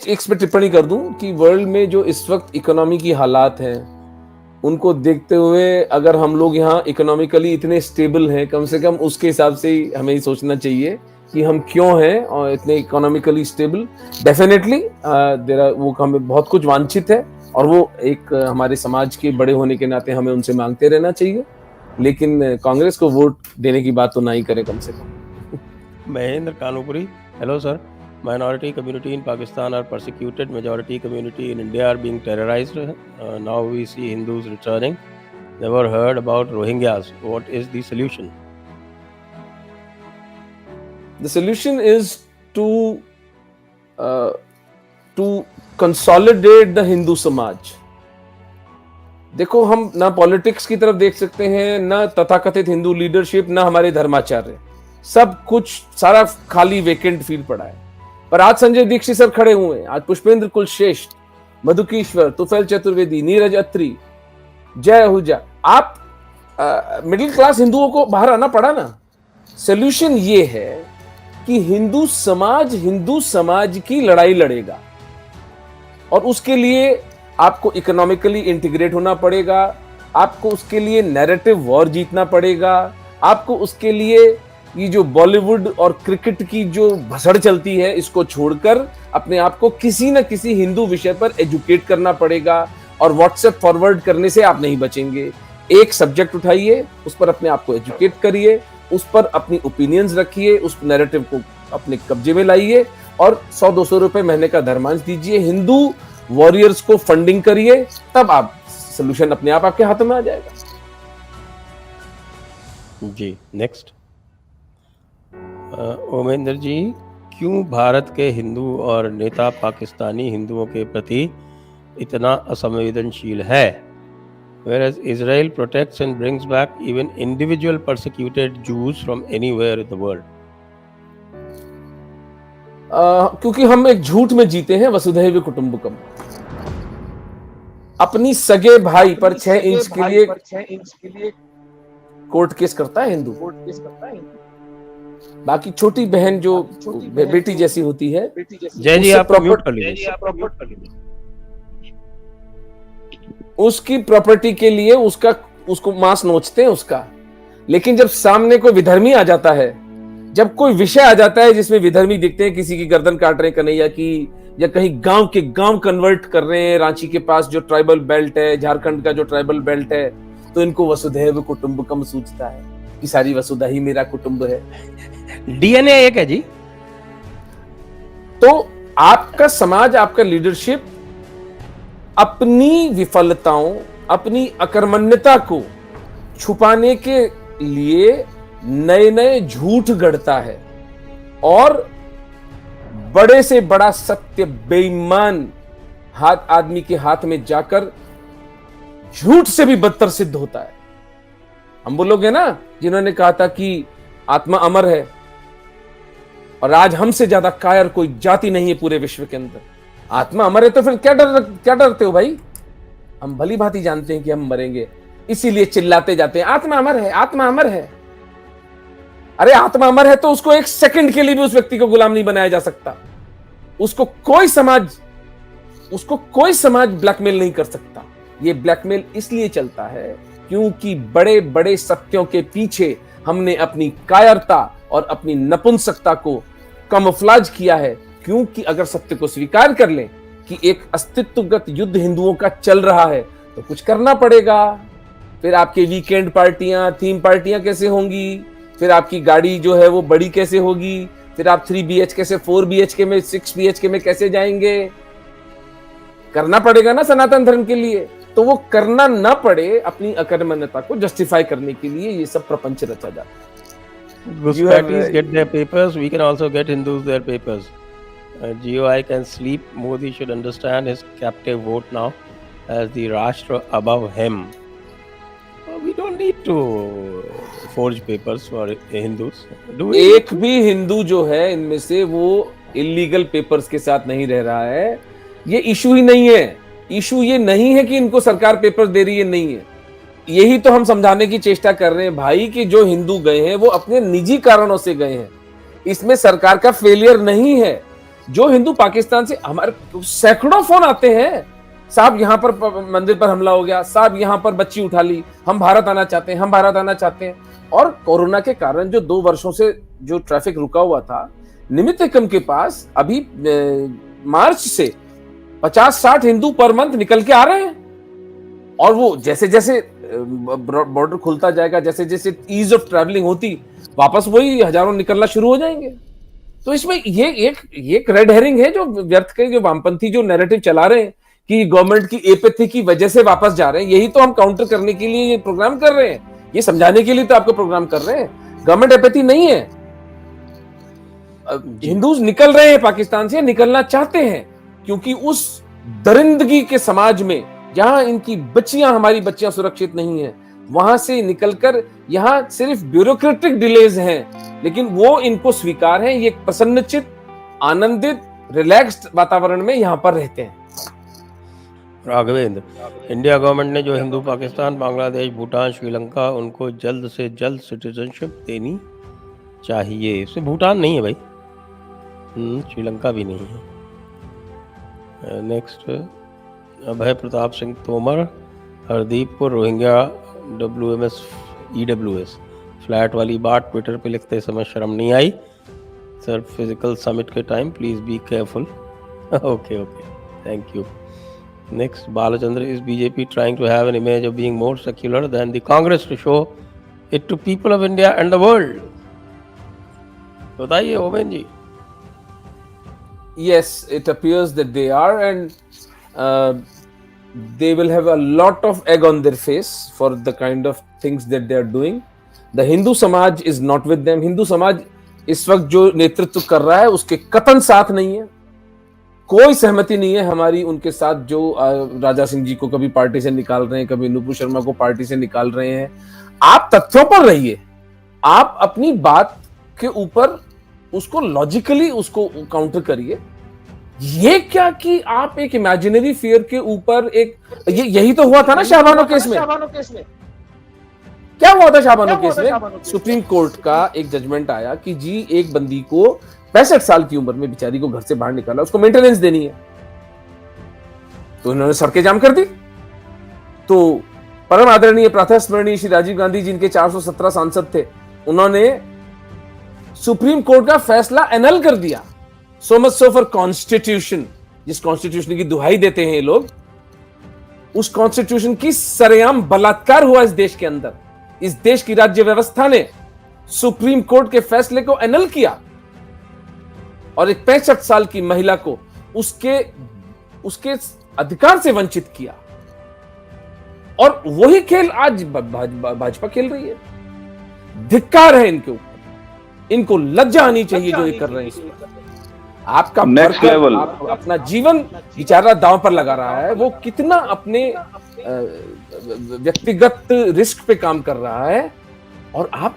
एक पे टिप्पणी कर दूं कि वर्ल्ड में जो इस वक्त इकोनॉमी की हालात हैं, उनको देखते हुए अगर हम लोग यहाँ इकोनॉमिकली इतने स्टेबल हैं, कम से कम उसके हिसाब से ही हमें सोचना चाहिए कि हम क्यों हैं और इतने इकोनॉमिकली स्टेबल। डेफिनेटली वो हमें बहुत कुछ वांछित है और वो एक हमारे समाज के बड़े होने के नाते हमें उनसे मांगते रहना चाहिए, लेकिन कांग्रेस को वोट देने की बात तो ना ही करें कम से कम। Mahendra Kanupuri, hello sir. Minority community in Pakistan are persecuted. Majority community in India are being terrorized. Now we see Hindus returning. Never heard about Rohingyas. What is the solution? The solution is to consolidate the Hindu समाज। देखो, हम ना politics की तरफ देख सकते हैं, ना तथाकथित हिंदू लीडरशिप, ना हमारे धर्माचार्य, सब कुछ सारा खाली वेकेंट फील्ड पड़ा है। पर आज संजय दीक्षित सर खड़े हुए हैं, आज पुष्पेंद्र कुलश्रेष्ठ, मधुकेश्वर, तुफैल चतुर्वेदी, नीरज अत्री, जय आहूजा। आप मिडिल क्लास हिंदुओं को बाहर आना पड़ा ना। सोल्यूशन ये है कि हिंदू समाज की लड़ाई लड़ेगा और उसके लिए आपको इकोनॉमिकली इंटीग्रेट होना पड़ेगा, आपको उसके लिए नैरेटिव वॉर जीतना पड़ेगा, आपको उसके लिए ये जो बॉलीवुड और क्रिकेट की जो भसड़ चलती है इसको छोड़कर अपने आप को किसी न किसी हिंदू विषय पर एजुकेट करना पड़ेगा। और व्हाट्सएप फॉरवर्ड करने से आप नहीं बचेंगे। एक सब्जेक्ट उठाइए, उस पर अपने आप को एजुकेट करिए, उस पर अपनी ओपिनियंस रखिए, उस नैरेटिव को अपने कब्जे में लाइए और 100-200 रुपए महीने का धर्मांश दीजिए, हिंदू वॉरियर्स को फंडिंग करिए, तब आप सोल्यूशन अपने आप आपके हाथों में आ जाएगा। जी नेक्स्ट। ओमेंद्र जी, क्यों भारत के हिंदू और नेता पाकिस्तानी हिंदुओं के प्रति इतना असंवेदनशील है? Whereas Israel protects and brings back even individual persecuted Jews from anywhere in the world. क्योंकि हम एक झूठ में जीते हैं, वसुधैव कुटुंबकम। अपनी सगे भाई पर 6 इंच के लिए कोर्ट केस करता है हिंदू। बाकी छोटी बहन जो बेटी जैसी होती है, जय जी आप म्यूट कर लीजिए। उसकी प्रॉपर्टी के लिए उसको मांस नोचते हैं उसका। लेकिन जब सामने कोई विधर्मी आ जाता है, जब कोई विषय आ जाता है जिसमें विधर्मी दिखते हैं, किसी की गर्दन काट रहे हैं कन्हैया की, या कहीं गांव कन्वर्ट कर रहे हैं, रांची के पास जो ट्राइबल बेल्ट है, झारखंड का जो ट्राइबल बेल्ट है, तो इनको वसुधैव कुटुंबकम सूझता है कि सारी वसुधा ही मेरा कुटुंब है। डीएनए एक है जी। तो आपका समाज, आपका लीडरशिप अपनी विफलताओं, अपनी अकर्मण्यता को छुपाने के लिए नए झूठ गढ़ता है और बड़े से बड़ा सत्य बेईमान आदमी के हाथ में जाकर झूठ से भी बदतर सिद्ध होता है। हम वो लोग हैं ना जिन्होंने कहा था कि आत्मा अमर है, और आज हमसे ज्यादा कायर कोई जाति नहीं है पूरे विश्व के अंदर। आत्मा अमर है तो फिर क्या डरते हो भाई? हम भली भांति जानते हैं कि हम मरेंगे, इसीलिए चिल्लाते जाते हैं आत्मा अमर है, आत्मा अमर है। अरे आत्मा अमर है तो उसको एक सेकंड के लिए भी उस व्यक्ति को गुलाम नहीं बनाया जा सकता। उसको कोई समाज ब्लैकमेल नहीं कर सकता। ये ब्लैकमेल इसलिए चलता है क्योंकि बड़े बड़े सत्यों के पीछे हमने अपनी कायरता और अपनी नपुंसकता को कमफ्लाज किया है। क्योंकि अगर सत्य को स्वीकार कर लें कि एक अस्तित्वगत युद्ध हिंदुओं का चल रहा है, तो कुछ करना पड़ेगा। फिर आपके वीकेंड पार्टियां, थीम पार्टियां कैसे होंगी? फिर आपकी गाड़ी जो है वो बड़ी कैसे होगी? फिर आप 3 BHK से 4 BHK में, 6 BHK में कैसे जाएंगे? करना पड़ेगा ना सनातन धर्म के लिए। तो वो करना ना पड़े, अपनी अकर्मण्यता को जस्टिफाई करने के लिए ये सब प्रपंच रचा जाता है। Gujatis get their papers, we can also get Hindus their papers. GOI can sleep. Modi should understand his captive vote now as the Rashtra above him. We don't need to forge papers for Hindus. एक भी हिंदू जो है इनमें से वो illegal papers के साथ नहीं रह रहा है। ये इशू ही नहीं है। इशू ये नहीं है कि इनको सरकार पेपर दे रही है, नहीं है। यही तो हम समझाने की चेष्टा कर रहे हैं भाई कि जो हिंदू गए हैं वो अपने निजी कारणों से गए हैं। इसमें सरकार का फेलियर नहीं है। जो हिंदू पाकिस्तान से, हमारे सैकड़ों फोन आते हैं, साहब यहाँ पर मंदिर पर हमला हो गया, साहब यहाँ पर बच्ची उठा ली, हम भारत आना चाहते हैं, हम भारत आना चाहते हैं। और कोरोना के कारण जो 2 वर्षों से जो ट्रैफिक रुका हुआ था, निमित एकम के पास अभी मार्च से 50-60 हिंदू पर मंथ निकल के आ रहे हैं। और वो जैसे जैसे बॉर्डर खुलता जाएगा, जैसे जैसे ईज ऑफ ट्रैवलिंग होती, वापस वही हजारों निकलना शुरू हो जाएंगे। तो इसमें ये एक रेड हेरिंग है जो व्यर्थ के, जो वामपंथी जो नैरेटिव चला रहे हैं कि गवर्नमेंट की एपैथी की वजह से वापस जा रहे हैं, यही तो हम काउंटर करने के लिए ये प्रोग्राम कर रहे हैं, ये समझाने के लिए तो आपको प्रोग्राम कर रहे हैं। गवर्नमेंट एपैथी नहीं है, हिंदूज निकल रहे हैं पाकिस्तान से, निकलना चाहते हैं, क्योंकि उस दरिंदगी के समाज में जहां इनकी बच्चियां, हमारी बच्चियां सुरक्षित नहीं है, वहां से निकलकर यहां सिर्फ ब्यूरोक्रेटिक डिलेज हैं, लेकिन वो इनको स्वीकार है, ये प्रसन्नचित, आनंदित, रिलैक्स्ड वातावरण में यहां पर रहते हैं। राघवेंद्र, इंडिया गवर्नमेंट ने जो हिंदू पाकिस्तान, बांग्लादेश, भूटान, श्रीलंका, उनको जल्द से जल्द सिटीजनशिप देनी चाहिए। इसमें भूटान नहीं है भाई, श्रीलंका भी नहीं है। Next, Abhay Pratap Singh Tomar, Hardeeppur, Rohingya, WMS EWS flat वाली बात ट्विटर पे लिखते समय शर्म नहीं आई सर? फिजिकल समिट के time please be careful. Okay okay, thank you. Next, Balachandra, is BJP trying to have an image of being more secular than the Congress to show it to people of India and the world? बताइए ओमेन ji. Yes, it appears that they are, and they will have a lot of egg on their face for the kind of things that they are doing. The Hindu Samaj is not with them. Hindu Samaj इस वक्त जो नेतृत्व कर रहा है उसके कतन साथ नहीं है, कोई सहमति नहीं है हमारी उनके साथ, जो राजा सिंह जी को कभी पार्टी से निकाल रहे हैं, कभी नुपुर शर्मा को पार्टी से निकाल रहे हैं। आप तथ्यों पर रहिए, आप अपनी बात के ऊपर उसको लॉजिकली उसको काउंटर करिए। ये क्या कि आप एक इमेजिनरी फियर के ऊपर एक, यही तो हुआ था ना शाहबानो केस में। क्या हुआ था शाहबानो केस में? सुप्रीम कोर्ट का एक जजमेंट आया कि जी एक बंदी को 65 साल की उम्र में बेचारी को घर से बाहर निकाला, उसको मेंटेनेंस देनी है, तो इन्होंने सड़कें जाम कर दी। तो परम आदरणीय प्रातः स्मरणीय श्री राजीव गांधी जी, इनके 417 सांसद थे, उन्होंने सुप्रीम कोर्ट का फैसला एनल कर दिया। So much so for constitution, जिस कॉन्स्टिट्यूशन की दुहाई देते हैं ये लोग, उस कॉन्स्टिट्यूशन की सरेआम बलात्कार हुआ इस देश के अंदर। इस देश की राज्य व्यवस्था ने सुप्रीम कोर्ट के फैसले को एनल किया और एक 65 साल की महिला को उसके अधिकार से वंचित किया। और वही खेल आज भाजपा खेल रही है। धिक्कार है इनके ऊपर, इनको लज्जा आनी चाहिए जो ये कर रहे हैं। आपका नेक्स्ट लेवल, अपना जीवन बेचारा दांव पर लगा रहा है, वो कितना अपने व्यक्तिगत रिस्क पे काम कर रहा है, और आप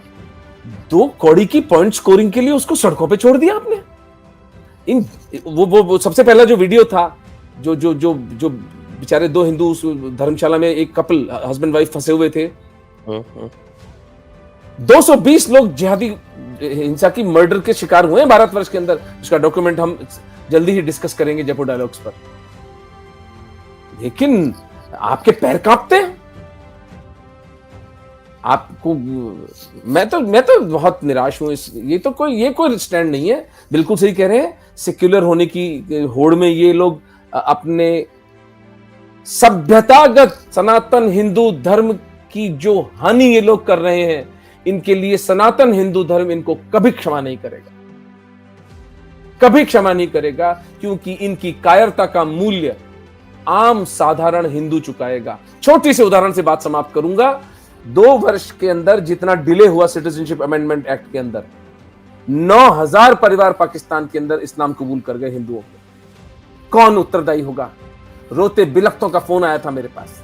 2 कौड़ी की पॉइंट स्कोरिंग के लिए उसको सड़कों पे छोड़ दिया आपने। वो सबसे पहला जो वीडियो था, जो बेचारे 2 हिंदू धर्मशाला में, एक कपल हस्बैंड वाइफ फंसे हुए थे, 220 लोग जिहादी हिंसा की मर्डर के शिकार हुए हैं भारतवर्ष के अंदर। उसका डॉक्यूमेंट हम जल्दी ही डिस्कस करेंगे जयपुर डायलॉग्स पर। लेकिन आपके पैर कांपते हैं। आपको मैं तो बहुत निराश हूं। ये कोई स्टैंड नहीं है। बिल्कुल सही कह रहे हैं, सेक्युलर होने की होड़ में ये लोग अपने सभ्यतागत सनातन हिंदू धर्म की जो हानि ये लोग कर रहे हैं, इनके लिए सनातन हिंदू धर्म इनको कभी क्षमा नहीं करेगा, कभी क्षमा नहीं करेगा, क्योंकि इनकी कायरता का मूल्य आम साधारण हिंदू चुकाएगा। छोटी से उदाहरण से बात समाप्त करूंगा। 2 वर्ष के अंदर जितना डिले हुआ सिटीजनशिप अमेंडमेंट एक्ट के अंदर, 9000 परिवार पाकिस्तान के अंदर इस्लाम कबूल कर गए हिंदुओं को। कौन उत्तरदायी होगा? रोते बिलखतों का फोन आया था मेरे पास,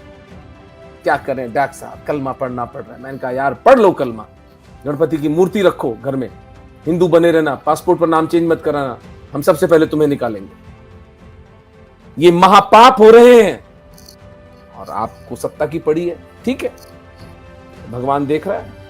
क्या करें डैक साहब, कलमा पढ़ना पड़ रहा है। मैंने कहा यार पढ़ लो कलमा, गणपति की मूर्ति रखो घर में, हिंदू बने रहना, पासपोर्ट पर नाम चेंज मत कराना, हम सबसे पहले तुम्हें निकालेंगे। ये महापाप हो रहे हैं और आपको सत्ता की पड़ी है, ठीक है, भगवान देख रहा है।